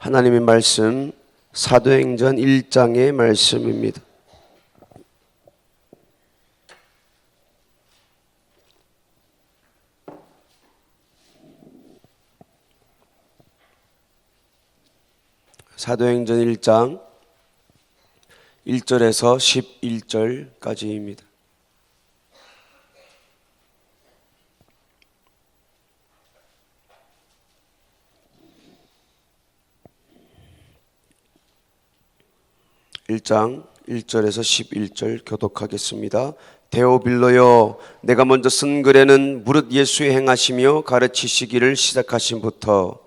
하나님의 말씀 사도행전 1장의 말씀입니다. 사도행전 1장 1절에서 11절까지입니다. (1장) 1절에서 11절 교독하겠습니다. 데오빌로여, 내가 먼저 쓴 글에는 무릇 예수의 행하시며 가르치시기를 시작하심부터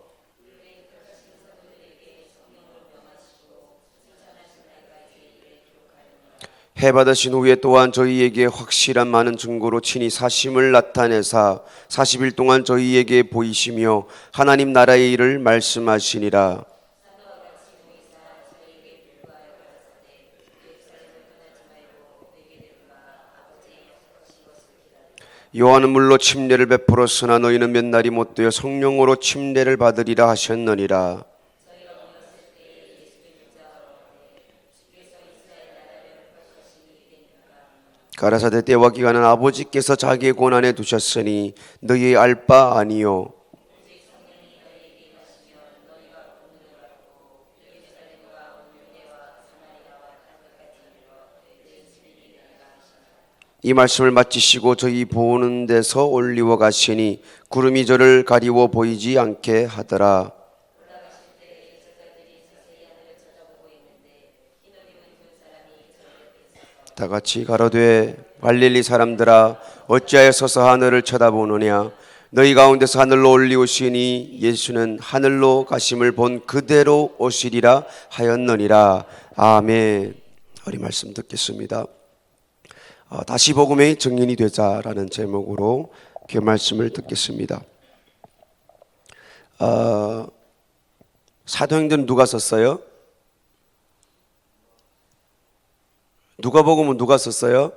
해받으신 후에 또한 저희에게 확실한 많은 증거로 친히 사심을 나타내사 40일 동안 저희에게 보이시며 하나님 나라의 일을 말씀하시니라. 요한은 물로 침례를 베풀었으나 너희는 몇 날이 못되어 성령으로 침례를 받으리라 하셨느니라. 가라사대 때와 기간은 아버지께서 자기의 권한에 두셨으니 너희의 알 바 아니요. 이 말씀을 마치시고 저희 보는 데서 올리워 가시니 구름이 저를 가리워 보이지 않게 하더라. 다 같이 가로되 갈릴리 사람들아 어찌하여 서서 하늘을 쳐다보느냐. 너희 가운데서 하늘로 올리우시니 예수는 하늘로 가심을 본 그대로 오시리라 하였느니라. 아멘. 우리 말씀 듣겠습니다. 다시 복음의 증인이 되자라는 제목으로 그 말씀을 듣겠습니다. 사도행전 누가 썼어요? 누가복음은 누가 썼어요?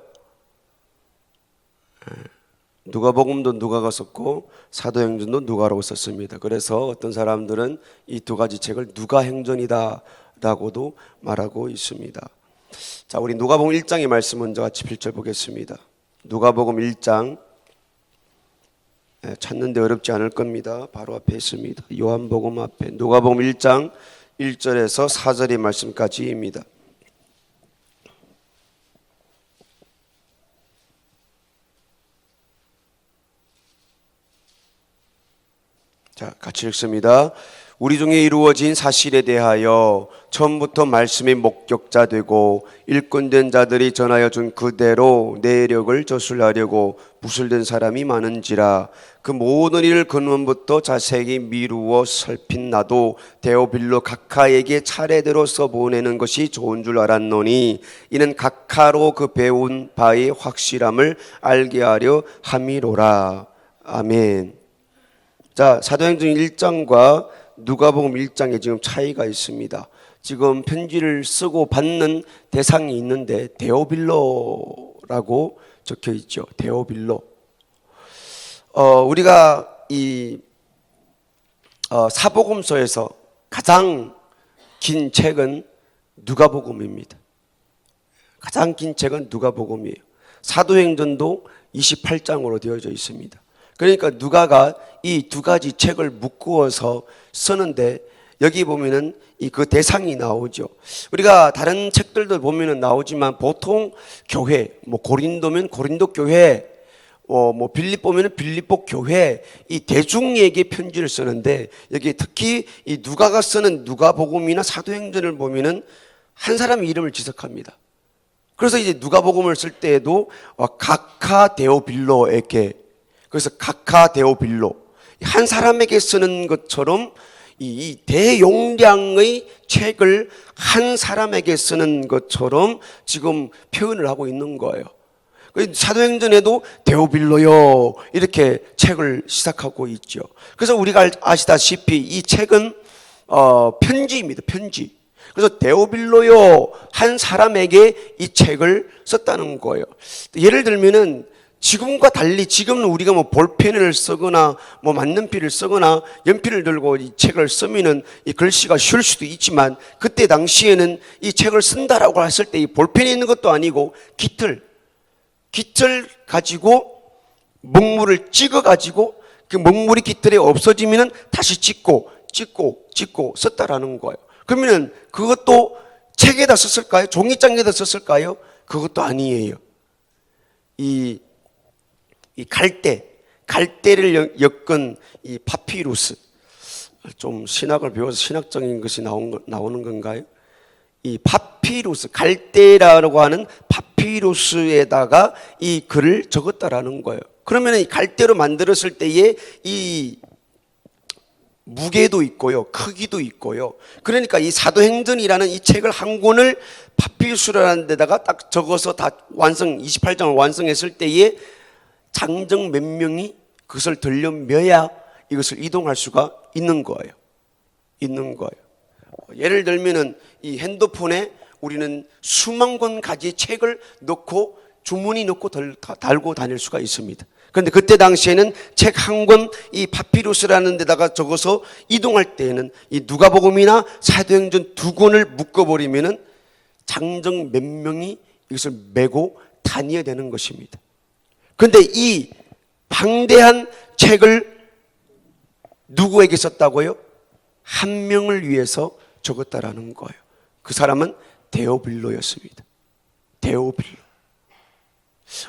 누가복음도 누가가 썼고 사도행전도 누가라고 썼습니다. 그래서 어떤 사람들은 이 두 가지 책을 누가행전이다라고도 말하고 있습니다. 자, 우리 누가복음 1장의 말씀 먼저 같이 1절 보겠습니다. 누가복음 1장 찾는데 어렵지 않을 겁니다. 바로 앞에 있습니다. 요한복음 앞에 누가복음 1장 1절에서 4절의 말씀까지입니다. 자, 같이 읽습니다. 우리 중에 이루어진 사실에 대하여 처음부터 말씀의 목격자 되고 일꾼된 자들이 전하여 준 그대로 내력을 저술하려고 부술된 사람이 많은지라. 그 모든 일을 근원부터 자세히 미루어 살핀 나도 데오빌로 각하에게 차례대로 써보내는 것이 좋은 줄 알았노니 이는 각하로 그 배운 바의 확실함을 알게 하려 함이로라. 아멘. 자, 사도행전 1장과 누가복음 1장에 지금 차이가 있습니다. 지금 편지를 쓰고 받는 대상이 있는데 데오빌로라고 적혀 있죠. 데오빌로. 우리가 이 사복음서에서 가장 긴 책은 누가복음입니다. 가장 긴 책은 누가복음이에요. 사도행전도 28장으로 되어져 있습니다. 그러니까 누가가 이 두 가지 책을 묶어서 쓰는데 여기 보면은 그 대상이 나오죠. 우리가 다른 책들도 보면은 나오지만 보통 교회, 고린도면 고린도 교회, 빌립보면 빌립보 교회, 이 대중에게 편지를 쓰는데 여기 특히 이 누가가 쓰는 누가복음이나 사도행전을 보면은 한 사람의 이름을 지적합니다. 그래서 이제 누가복음을 쓸 때에도 각하 데오빌로에게, 그래서 각하 데오빌로, 한 사람에게 쓰는 것처럼 이 대용량의 책을 한 사람에게 쓰는 것처럼 지금 표현을 하고 있는 거예요. 사도행전에도 데오빌로요 이렇게 책을 시작하고 있죠. 그래서 우리가 아시다시피 이 책은 편지입니다. 편지. 그래서 데오빌로요 한 사람에게 이 책을 썼다는 거예요. 예를 들면은 지금과 달리 지금은 우리가 뭐 볼펜을 쓰거나 뭐 만년필을 쓰거나 연필을 들고 이 책을 쓰면은 이 글씨가 쉬울 수도 있지만, 그때 당시에는 이 책을 쓴다라고 했을 때 이 볼펜이 있는 것도 아니고 깃털 가지고 먹물을 찍어 가지고 그 먹물이 깃털에 없어지면은 다시 찍고 썼다라는 거예요. 그러면은 그것도 책에다 썼을까요? 종이장에다 썼을까요? 그것도 아니에요. 이 갈대를 엮은 이 파피루스, 좀 신학을 배워서 신학적인 것이 나오는 건가요? 이 파피루스, 갈대라고 하는 파피루스에다가 이 글을 적었다라는 거예요. 그러면 이 갈대로 만들었을 때에 이 무게도 있고요, 크기도 있고요. 그러니까 이 사도행전이라는 이 책을 한 권을 파피루스라는 데다가 딱 적어서 다 28장을 완성했을 때에 장정 몇 명이 그것을 들려매야 이것을 이동할 수가 있는 거예요. 예를 들면은 이 핸드폰에 우리는 수만 권 가지의 책을 넣고 주머니 넣고 달고 다닐 수가 있습니다. 그런데 그때 당시에는 책 한 권 이 파피루스라는 데다가 적어서 이동할 때에는 이 누가복음이나 사도행전 두 권을 묶어버리면은 장정 몇 명이 이것을 메고 다녀야 되는 것입니다. 그런데 이 방대한 책을 누구에게 썼다고요? 한 명을 위해서 적었다라는 거예요. 그 사람은 데오빌로였습니다. 데오빌로.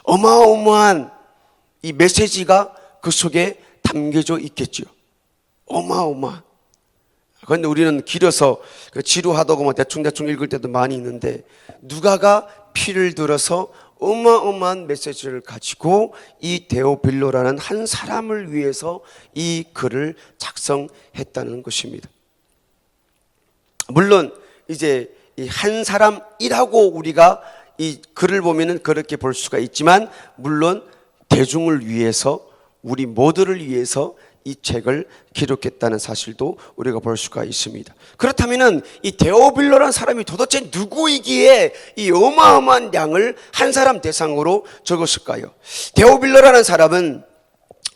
어마어마한 이 메시지가 그 속에 담겨져 있겠죠. 어마어마한. 그런데 우리는 길어서 지루하다고 대충 읽을 때도 많이 있는데, 누가가 피를 들어서 어마어마한 메시지를 가지고 이 데오빌로라는 한 사람을 위해서 이 글을 작성했다는 것입니다. 물론 이제 이 한 사람이라고 우리가 이 글을 보면은 그렇게 볼 수가 있지만, 물론 대중을 위해서, 우리 모두를 위해서 이 책을 기록했다는 사실도 우리가 볼 수가 있습니다. 그렇다면은 이 데오빌로라는 사람이 도대체 누구이기에 이 어마어마한 양을 한 사람 대상으로 적었을까요? 데오빌로라는 사람은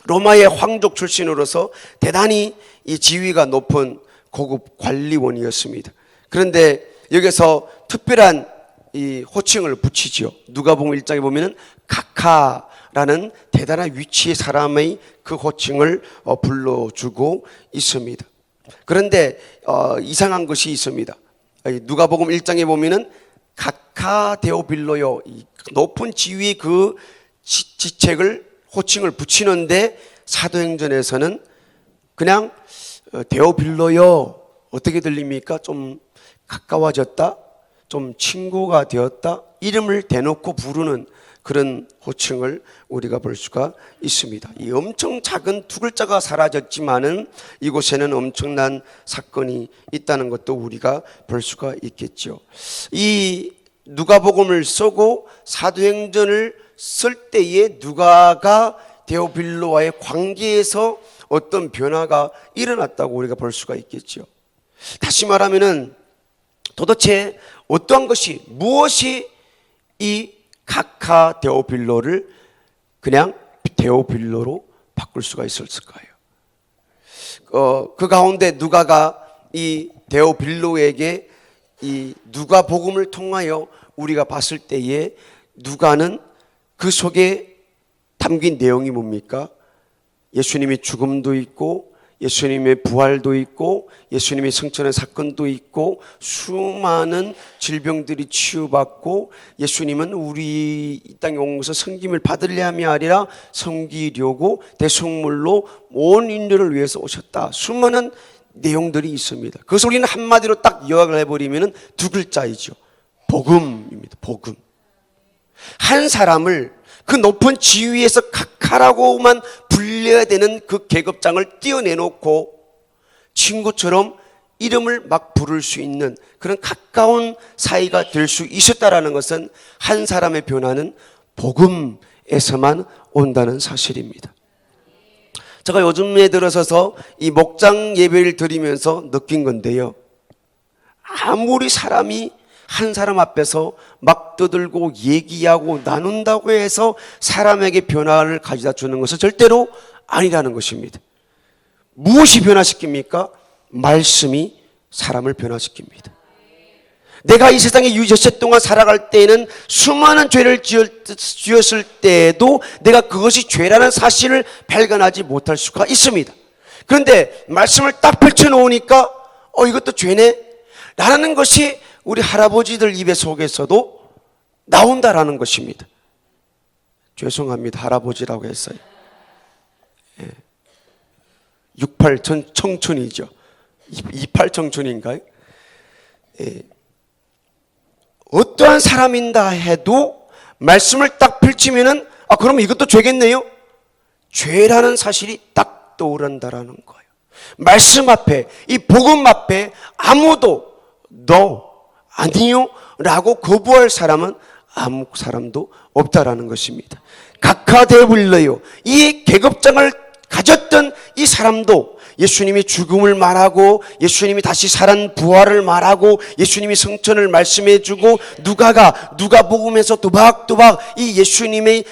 로마의 황족 출신으로서 대단히 이 지위가 높은 고급 관리원이었습니다. 그런데 여기서 특별한 이 호칭을 붙이죠. 누가복음 1장에 보면은 각하라는 대단한 위치의 사람의 그 호칭을 불러주고 있습니다. 그런데 이상한 것이 있습니다. 누가복음 1장에 보면은 각하 데오빌로요, 높은 지위의 그 지책을 호칭을 붙이는데, 사도행전에서는 그냥 데오빌로요, 어떻게 들립니까? 좀 가까워졌다, 좀 친구가 되었다, 이름을 대놓고 부르는 그런 호칭을 우리가 볼 수가 있습니다. 이 엄청 작은 두 글자가 사라졌지만은 이곳에는 엄청난 사건이 있다는 것도 우리가 볼 수가 있겠죠. 이 누가복음을 쓰고 사도행전을 쓸 때에 누가가 데오빌로와의 관계에서 어떤 변화가 일어났다고 우리가 볼 수가 있겠죠. 다시 말하면은 도대체 어떠한 것이, 무엇이 이 각하 데오빌로를 그냥 데오빌로로 바꿀 수가 있었을까요? 그 가운데 누가가 이 데오빌로에게 이 누가복음을 통하여 우리가 봤을 때에 누가는 그 속에 담긴 내용이 뭡니까? 예수님의 죽음도 있고, 예수님의 부활도 있고, 예수님의 성천의 사건도 있고, 수많은 질병들이 치유받고, 예수님은 우리 이 땅에 온 것을 섬김을 받으려 함이 아니라 섬기려고 대속물로 온 인류를 위해서 오셨다. 수많은 내용들이 있습니다. 그것을 우리는 한마디로 딱 요약을 해버리면 두 글자이죠. 복음입니다. 복음. 한 사람을 그 높은 지위에서 각하라고만 불려야 되는 그 계급장을 띄어내놓고 친구처럼 이름을 막 부를 수 있는 그런 가까운 사이가 될 수 있었다라는 것은 한 사람의 변화는 복음에서만 온다는 사실입니다. 제가 요즘에 들어서서 이 목장 예배를 드리면서 느낀 건데요, 아무리 사람이 한 사람 앞에서 막 떠들고 얘기하고 나눈다고 해서 사람에게 변화를 가져다 주는 것은 절대로 아니라는 것입니다. 무엇이 변화시킵니까? 말씀이 사람을 변화시킵니다. 내가 이 세상에 유저세 동안 살아갈 때에는 수많은 죄를 지었을 때에도 내가 그것이 죄라는 사실을 발견하지 못할 수가 있습니다. 그런데 말씀을 딱 펼쳐놓으니까 이것도 죄네 라는 것이 우리 할아버지들 입에 속에서도 나온다라는 것입니다. 죄송합니다. 할아버지라고 했어요. 68 청춘이죠. 28 청춘인가요? 어떠한 사람인다 해도 말씀을 딱 펼치면은 그러면 이것도 죄겠네요? 죄라는 사실이 딱 떠오른다라는 거예요. 말씀 앞에, 이 복음 앞에 아무도 너 아니요 라고 거부할 사람은 아무 사람도 없다라는 것입니다. 각하되어불러요. 이 계급장을 가졌던 이 사람도 예수님이 죽음을 말하고 예수님이 다시 살은 부활을 말하고 예수님이 성천을 말씀해주고 누가복음에서 또박또박 이 예수님이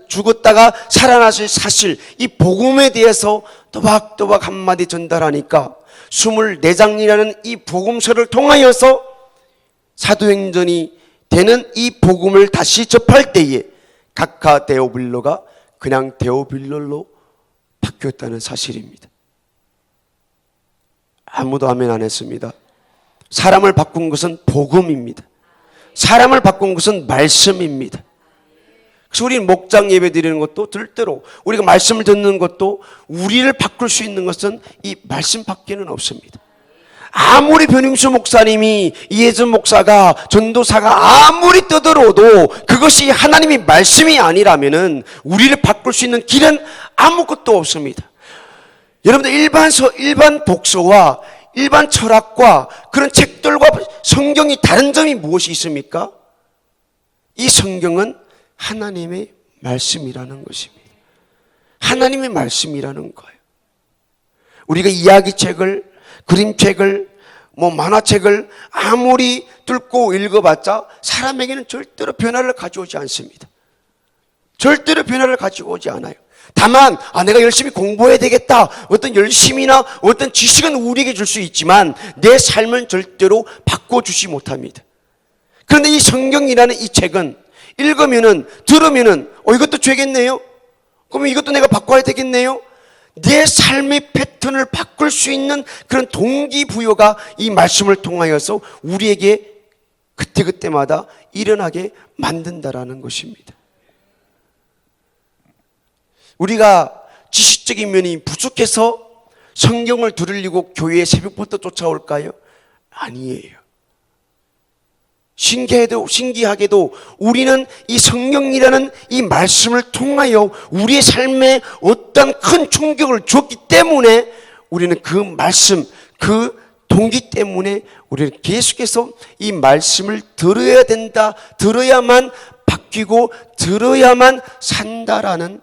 죽었다가 살아나실 사실, 이 복음에 대해서 또박또박 한마디 전달하니까 24장이라는 이 복음서를 통하여서 사도행전이 되는 이 복음을 다시 접할 때에 각하 데오빌로가 그냥 데오빌로로 바뀌었다는 사실입니다. 아무도 아멘 안 했습니다. 사람을 바꾼 것은 복음입니다. 사람을 바꾼 것은 말씀입니다. 그래서 우리는 목장 예배 드리는 것도 들대로 우리가 말씀을 듣는 것도 우리를 바꿀 수 있는 것은 이 말씀밖에는 없습니다. 아무리 변임수 목사님이 이해준 목사가 전도사가 아무리 떠들어도 그것이 하나님의 말씀이 아니라면은 우리를 바꿀 수 있는 길은 아무것도 없습니다. 여러분들 일반 독서와 일반 철학과 그런 책들과 성경이 다른 점이 무엇이 있습니까? 이 성경은 하나님의 말씀이라는 것입니다. 하나님의 말씀이라는 거예요. 우리가 이야기책을, 그림책을, 만화책을 아무리 뚫고 읽어봤자 사람에게는 절대로 변화를 가져오지 않습니다. 절대로 변화를 가지고 오지 않아요. 다만 내가 열심히 공부해야 되겠다, 어떤 열심이나 어떤 지식은 우리에게 줄 수 있지만 내 삶은 절대로 바꿔주지 못합니다. 그런데 이 성경이라는 이 책은 읽으면은, 들으면은 이것도 죄겠네요? 그러면 이것도 내가 바꿔야 되겠네요? 내 삶의 패턴을 바꿀 수 있는 그런 동기부여가 이 말씀을 통하여서 우리에게 그때그때마다 일어나게 만든다라는 것입니다. 우리가 지식적인 면이 부족해서 성경을 들으려고 교회에 새벽부터 쫓아올까요? 아니에요. 신기하게도 우리는 이 성경이라는 이 말씀을 통하여 우리의 삶에 어떤 큰 충격을 주었기 때문에 우리는 그 말씀, 그 동기 때문에 우리는 계속해서 이 말씀을 들어야 된다, 들어야만 바뀌고 들어야만 산다라는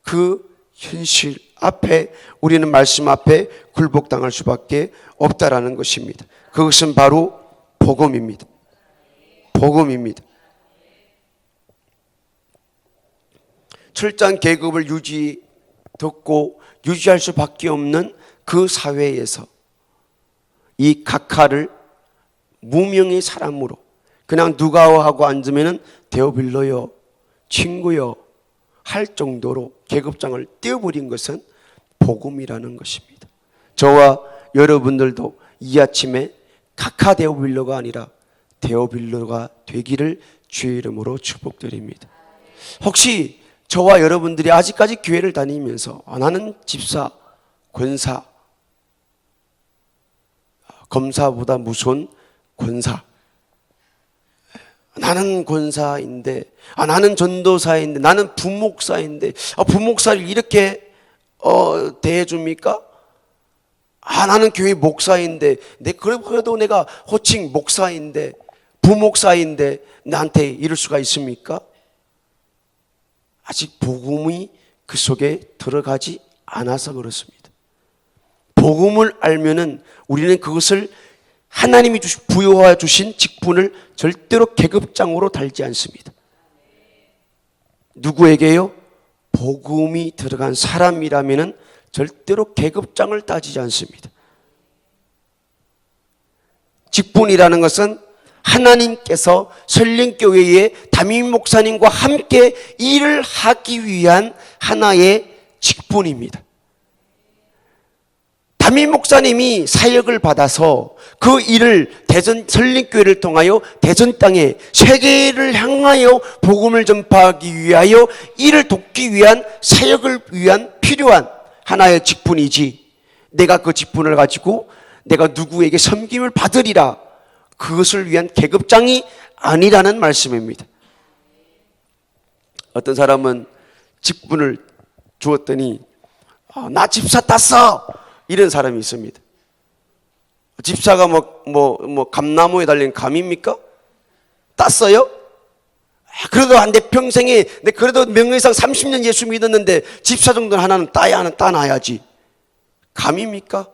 그 현실 앞에 우리는 말씀 앞에 굴복당할 수밖에 없다라는 것입니다. 그것은 바로 복음입니다. 복음입니다. 철저한 계급을 듣고 유지할 수밖에 없는 그 사회에서 이 각하를 무명의 사람으로 그냥 누가하고 앉으면은 데오빌로요, 친구요 할 정도로 계급장을 떼어버린 것은 복음이라는 것입니다. 저와 여러분들도 이 아침에 각하 데오빌로가 아니라 데오빌로가 되기를 주의 이름으로 축복드립니다. 혹시 저와 여러분들이 아직까지 교회를 다니면서 나는 집사, 권사, 검사보다 무서운 권사, 나는 권사인데, 나는 전도사인데, 나는 부목사인데, 부목사를 이렇게 대해줍니까? 나는 교회 목사인데, 그래도 내가 호칭 목사인데, 부목사인데 나한테 이럴 수가 있습니까? 아직 복음이 그 속에 들어가지 않아서 그렇습니다. 복음을 알면은 우리는 그것을 하나님이 부여하여 주신 직분을 절대로 계급장으로 달지 않습니다. 누구에게요? 복음이 들어간 사람이라면 절대로 계급장을 따지지 않습니다. 직분이라는 것은 하나님께서 설린교회의 담임 목사님과 함께 일을 하기 위한 하나의 직분입니다. 담임 목사님이 사역을 받아서 그 일을 대전 설린교회를 통하여 대전 땅에 세계를 향하여 복음을 전파하기 위하여 이를 돕기 위한 사역을 위한 필요한 하나의 직분이지, 내가 그 직분을 가지고 내가 누구에게 섬김을 받으리라, 그것을 위한 계급장이 아니라는 말씀입니다. 어떤 사람은 직분을 주었더니 나 집사 땄어, 이런 사람이 있습니다. 집사가 감나무에 달린 감입니까? 땄어요? 그래도 내 평생에, 그래도 명예상 30년 예수 믿었는데 집사 정도는 하나는 따놔야지. 감입니까?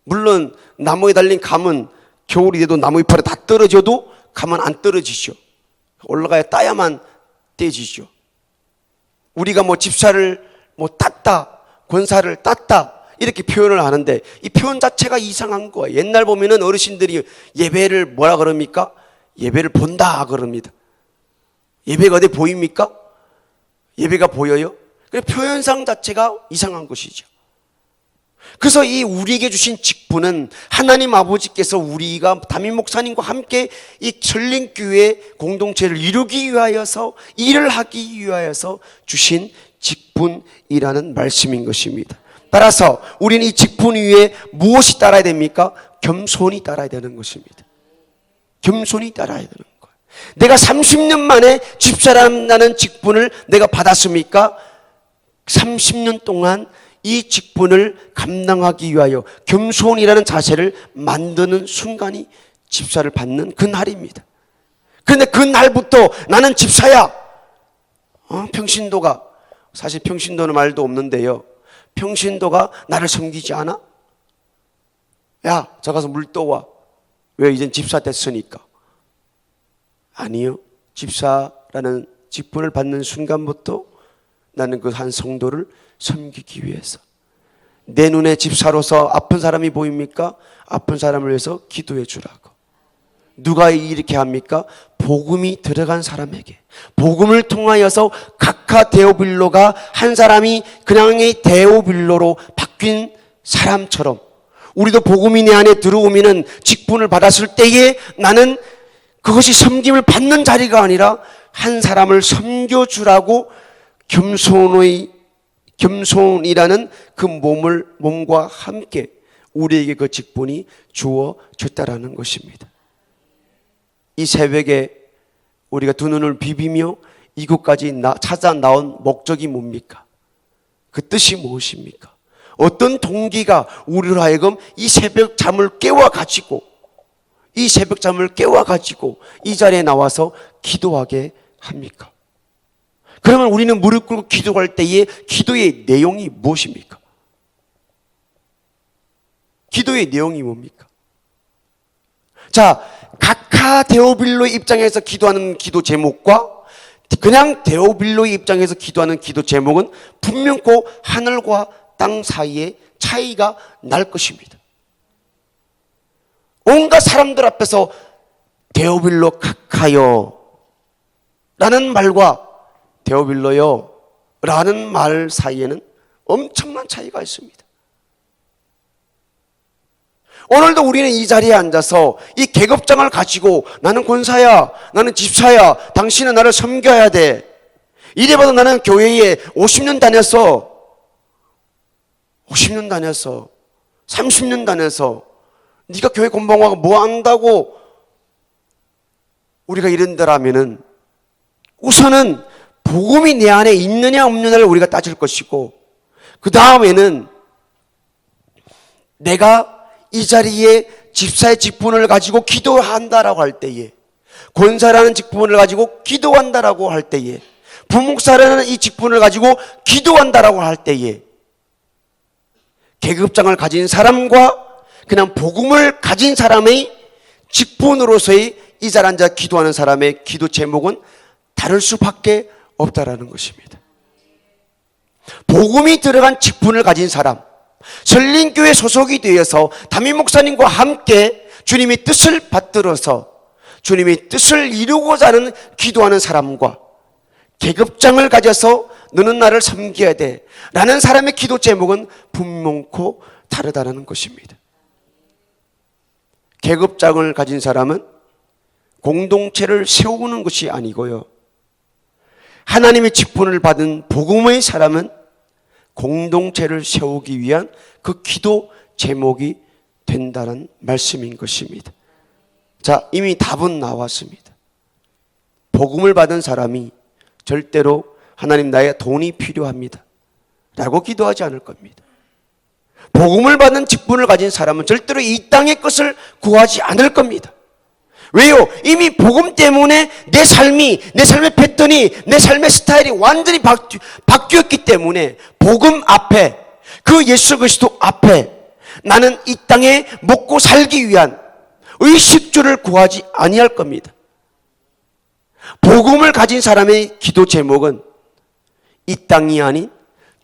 물론 나무에 달린 감은 겨울이 돼도 나무 잎에 다 떨어져도 감은 안 떨어지죠. 올라가야 따야만 떼지죠. 우리가 집사를 땄다, 권사를 땄다, 이렇게 표현을 하는데 이 표현 자체가 이상한 거예요. 옛날 보면은 어르신들이 예배를 뭐라 그럽니까? 예배를 본다 그럽니다. 예배가 어디 보입니까? 예배가 보여요? 그래서 표현상 자체가 이상한 것이죠. 그래서 이 우리에게 주신 직분은 하나님 아버지께서 우리가 담임 목사님과 함께 이 설린교회 공동체를 이루기 위하여서, 일을 하기 위하여서 주신 직분이라는 말씀인 것입니다. 따라서 우리는 이 직분 위에 무엇이 따라야 됩니까? 겸손이 따라야 되는 것입니다. 겸손이 따라야 되는 거예요. 내가 30년 만에 집사라는 직분을 내가 받았습니까? 30년 동안 이 직분을 감당하기 위하여 겸손이라는 자세를 만드는 순간이 집사를 받는 그 날입니다. 그런데 그 날부터 나는 집사야. 평신도가, 사실 평신도는 말도 없는데요, 평신도가 나를 섬기지 않아? 야, 저 가서 물 떠와. 왜? 이젠 집사 됐으니까. 아니요. 집사라는 직분을 받는 순간부터 나는 그 한 성도를 섬기기 위해서, 내 눈에 집사로서 아픈 사람이 보입니까? 아픈 사람을 위해서 기도해 주라고. 누가 이렇게 합니까? 복음이 들어간 사람에게, 복음을 통하여서 각하 데오빌로가 한 사람이 그냥의 데오빌로로 바뀐 사람처럼 우리도 복음이 내 안에 들어오면은 직분을 받았을 때에 나는 그것이 섬김을 받는 자리가 아니라 한 사람을 섬겨주라고 겸손이라는 그 몸과 함께 우리에게 그 직분이 주어졌다라는 것입니다. 이 새벽에 우리가 두 눈을 비비며 이곳까지 찾아 나온 목적이 뭡니까? 그 뜻이 무엇입니까? 어떤 동기가 우리로 하여금 이 새벽 잠을 깨워가지고 이 자리에 나와서 기도하게 합니까? 그러면 우리는 무릎 꿇고 기도할 때에 기도의 내용이 무엇입니까? 기도의 내용이 뭡니까? 자, 각하 데오빌로의 입장에서 기도하는 기도 제목과 그냥 데오빌로의 입장에서 기도하는 기도 제목은 분명코 하늘과 땅 사이에 차이가 날 것입니다. 온갖 사람들 앞에서 데오빌로 각하여 라는 말과 데오빌로요 라는 말 사이에는 엄청난 차이가 있습니다. 오늘도 우리는 이 자리에 앉아서 이 계급장을 가지고 나는 권사야, 나는 집사야, 당신은 나를 섬겨야 돼, 이래봐도 나는 교회에 50년 다녔어, 30년 다녔어, 네가 교회 공부하고 뭐 안다고 우리가 이런다라면은 우선은 복음이 내 안에 있느냐 없느냐를 우리가 따질 것이고, 그 다음에는 내가 이 자리에 집사의 직분을 가지고 기도한다라고 할 때에, 권사라는 직분을 가지고 기도한다라고 할 때에, 부목사라는 이 직분을 가지고 기도한다라고 할 때에 계급장을 가진 사람과 그냥 복음을 가진 사람의 직분으로서의 이 자리에 앉아 기도하는 사람의 기도 제목은 다를 수밖에 없다라는 것입니다. 복음이 들어간 직분을 가진 사람, 설린교회 소속이 되어서 담임 목사님과 함께 주님의 뜻을 받들어서 주님의 뜻을 이루고자 하는 기도하는 사람과 계급장을 가져서 너는 나를 섬겨야 돼 라는 사람의 기도 제목은 분명코 다르다는 것입니다. 계급장을 가진 사람은 공동체를 세우는 것이 아니고요, 하나님의 직분을 받은 복음의 사람은 공동체를 세우기 위한 그 기도 제목이 된다는 말씀인 것입니다. 자, 이미 답은 나왔습니다. 복음을 받은 사람이 절대로 하나님 나의 돈이 필요합니다 라고 기도하지 않을 겁니다. 복음을 받는 직분을 가진 사람은 절대로 이 땅의 것을 구하지 않을 겁니다. 왜요? 이미 복음 때문에 내 삶의 패턴이, 내 삶의 스타일이 완전히 바뀌었기 때문에 복음 앞에, 그 예수 그리스도 앞에 나는 이 땅에 먹고 살기 위한 의식주를 구하지 아니할 겁니다. 복음을 가진 사람의 기도 제목은 이 땅이 아닌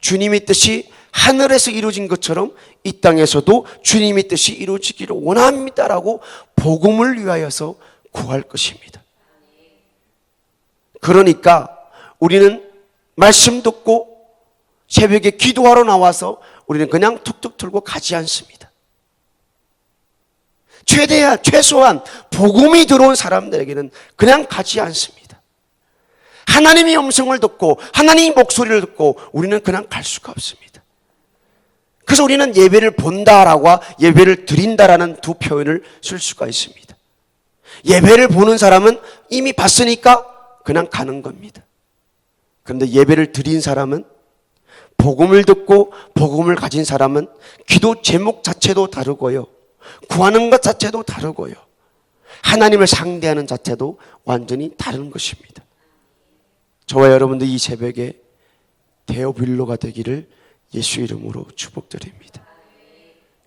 주님의 뜻이 하늘에서 이루어진 것처럼 이 땅에서도 주님의 뜻이 이루어지기를 원합니다라고 복음을 위하여서 구할 것입니다. 그러니까 우리는 말씀 듣고 새벽에 기도하러 나와서 우리는 그냥 툭툭 틀고 가지 않습니다. 최소한 복음이 들어온 사람들에게는 그냥 가지 않습니다. 하나님의 음성을 듣고 하나님의 목소리를 듣고 우리는 그냥 갈 수가 없습니다. 그래서 우리는 예배를 본다라고 예배를 드린다라는 두 표현을 쓸 수가 있습니다. 예배를 보는 사람은 이미 봤으니까 그냥 가는 겁니다. 그런데 예배를 드린 사람은, 복음을 듣고 복음을 가진 사람은 기도 제목 자체도 다르고요, 구하는 것 자체도 다르고요, 하나님을 상대하는 자체도 완전히 다른 것입니다. 저와 여러분들 이 새벽에 데오빌로가 되기를 예수 이름으로 축복드립니다.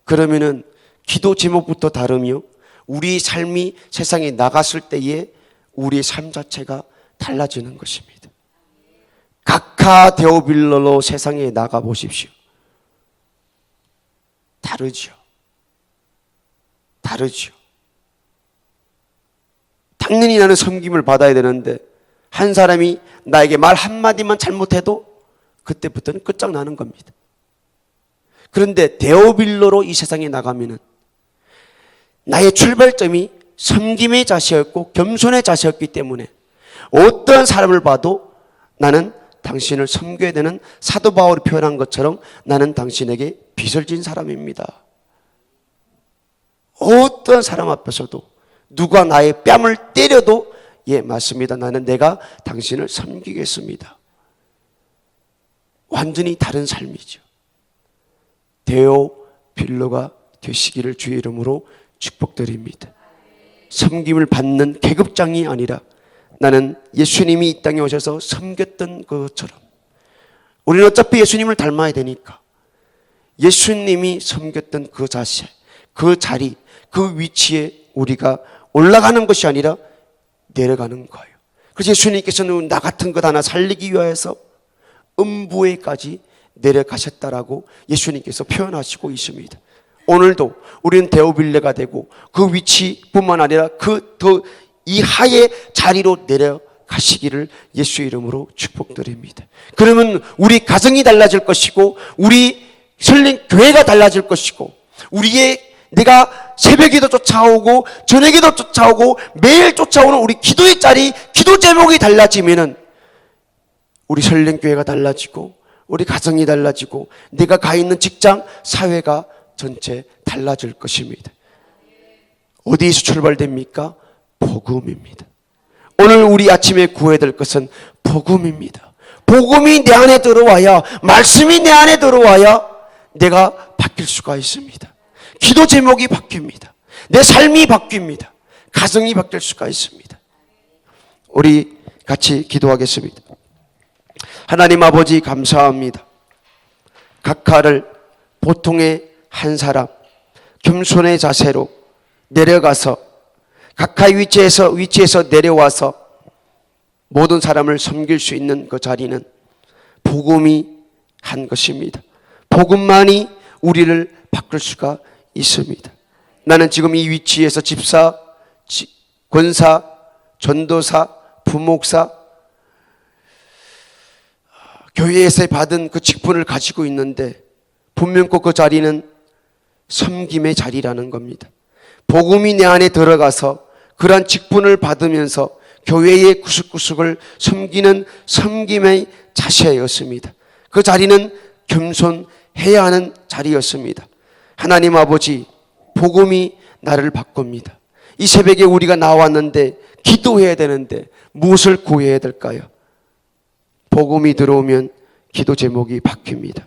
그러면은 기도 제목부터 다르며 우리 삶이 세상에 나갔을 때에 우리의 삶 자체가 달라지는 것입니다. 각하 데오빌로로 세상에 나가 보십시오. 다르죠. 당연히 나는 섬김을 받아야 되는데 한 사람이 나에게 말 한마디만 잘못해도 그때부터는 끝장나는 겁니다. 그런데 데오빌로로 이 세상에 나가면은 나의 출발점이 섬김의 자세였고 겸손의 자세였기 때문에 어떤 사람을 봐도 나는 당신을 섬겨야 되는, 사도 바울이 표현한 것처럼 나는 당신에게 빚을 진 사람입니다. 어떤 사람 앞에서도 누가 나의 뺨을 때려도 예, 맞습니다. 나는 내가 당신을 섬기겠습니다. 완전히 다른 삶이죠. 데오빌로가 되시기를 주의 이름으로 축복드립니다. 섬김을 받는 계급장이 아니라 나는 예수님이 이 땅에 오셔서 섬겼던 것처럼, 우리는 어차피 예수님을 닮아야 되니까 예수님이 섬겼던 그 자세, 그 자리, 그 위치에 우리가 올라가는 것이 아니라 내려가는 거예요. 그래서 예수님께서는 나 같은 것 하나 살리기 위해서 음부에까지 내려가셨다라고 예수님께서 표현하시고 있습니다. 오늘도 우리는 데오빌레가 되고 그 위치뿐만 아니라 그 더 이하의 자리로 내려가시기를 예수 이름으로 축복드립니다. 그러면 우리 가정이 달라질 것이고 우리 설린 교회가 달라질 것이고 내가 새벽에도 쫓아오고 저녁에도 쫓아오고 매일 쫓아오는 우리 기도의 자리, 기도 제목이 달라지면은 우리 설린교회가 달라지고 우리 가정이 달라지고 내가 가 있는 직장, 사회가 전체 달라질 것입니다. 어디에서 출발됩니까? 복음입니다. 오늘 우리 아침에 구해야 될 것은 복음입니다. 복음이 내 안에 들어와야, 말씀이 내 안에 들어와야 내가 바뀔 수가 있습니다. 기도 제목이 바뀝니다. 내 삶이 바뀝니다. 가정이 바뀔 수가 있습니다. 우리 같이 기도하겠습니다. 하나님 아버지 감사합니다. 각하를 보통의 한 사람, 겸손의 자세로 내려가서 각하의 위치에서 내려와서 모든 사람을 섬길 수 있는 그 자리는 복음이 한 것입니다. 복음만이 우리를 바꿀 수가 있습니다. 나는 지금 이 위치에서 집사, 권사, 전도사, 부목사, 교회에서 받은 그 직분을 가지고 있는데 분명 그 자리는 섬김의 자리라는 겁니다. 복음이 내 안에 들어가서 그러한 직분을 받으면서 교회의 구석구석을 섬기는 섬김의 자세였습니다. 그 자리는 겸손해야 하는 자리였습니다. 하나님 아버지, 복음이 나를 바꿉니다. 이 새벽에 우리가 나왔는데 기도해야 되는데 무엇을 구해야 될까요? 복음이 들어오면 기도 제목이 바뀝니다.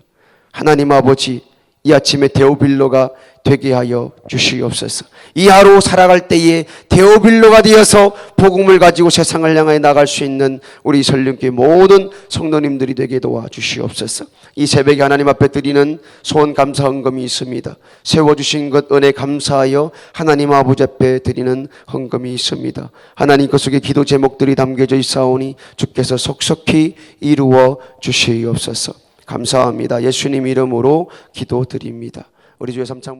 하나님 아버지, 이 아침에 데오빌로가 되게 하여 주시옵소서. 이 하루 살아갈 때에 데오빌로가 되어서 복음을 가지고 세상을 향하여 나갈 수 있는 우리 설령교회 모든 성도님들이 되게 도와주시옵소서. 이 새벽에 하나님 앞에 드리는 소원 감사 헌금이 있습니다. 세워주신 것 은혜 감사하여 하나님 아버지 앞에 드리는 헌금이 있습니다. 하나님 그 속에 기도 제목들이 담겨져 있사오니 주께서 속속히 이루어 주시옵소서. 감사합니다. 예수님 이름으로 기도드립니다. 우리 주의 삼창